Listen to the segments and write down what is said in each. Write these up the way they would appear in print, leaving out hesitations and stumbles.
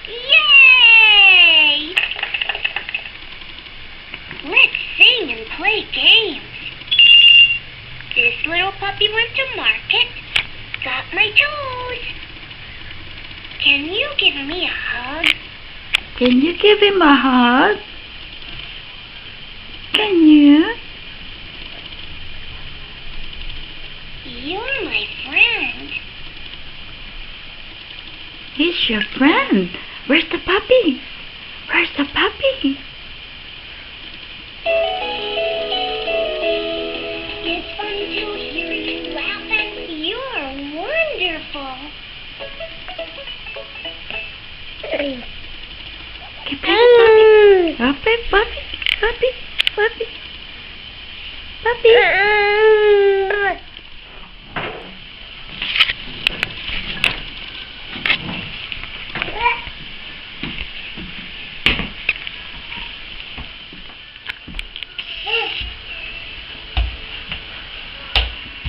Yay! Let's sing and play games. This little puppy went to market, got my toes. Can you give me a hug? Can you give him a hug? Can you? You're my friend. He's your friend. Where's the puppy? Where's the puppy? It's fun to hear you laugh, and you're wonderful. Okay, puppy. Puppy, puppy, puppy, puppy. Puppy.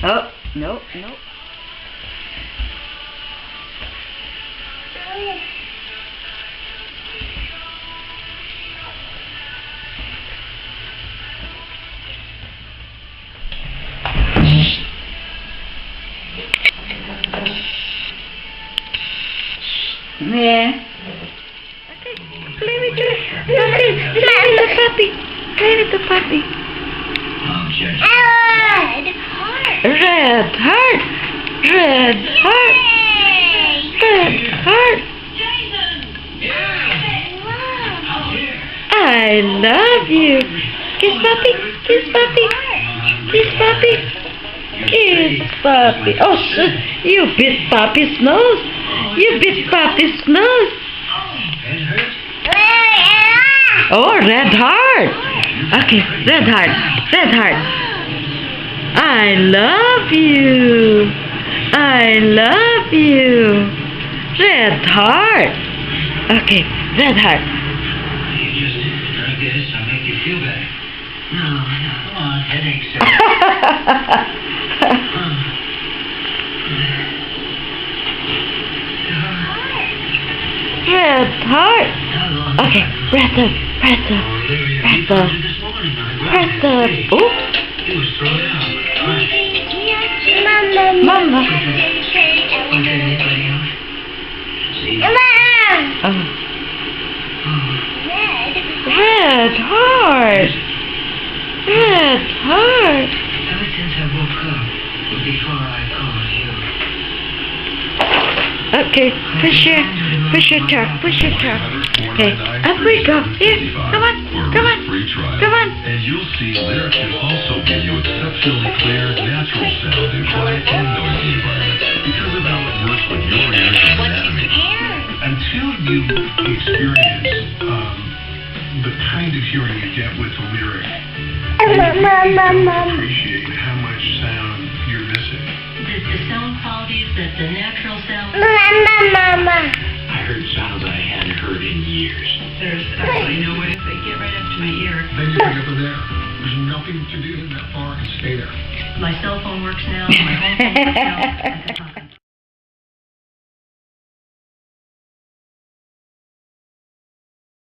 Oh, no, no. Yeah. Okay, play with the puppy. Play with the puppy. Play with the puppy. Red heart. Red heart. Red heart. I love you. Kiss puppy. Kiss puppy. Kiss puppy. Kiss puppy. Oh, you bit puppy's nose. You bit puppy's nose. Oh, red heart. Okay, red heart. Red heart. I love you. I love you. Red heart. Okay, red heart. You just drug this, I'll make you feel better. No, come on, headaches. Red heart. Okay, press up, press up, press up, press up. Oops. He was thrown out. Mama. Okay, anybody else? See? Oh. Red heart. Red heart. Ever since I woke up, before I called you. Okay, push your truck, push your truck. Okay, up we go. Here, come on, come on, come on. And you'll see lyrics can also give you exceptionally clear, natural sound in quiet and noisy environments because of how it works with your ears and anatomy. Until you experience the kind of hearing you get with the lyric, you don't appreciate how much sound you're missing. The sound qualities, the natural sound. I heard sounds I hadn't heard in years. There's absolutely no way they get right up to my ear. Then you pick up there. There's nothing to do that far and stay there. My cell phone works now. My home phone works now.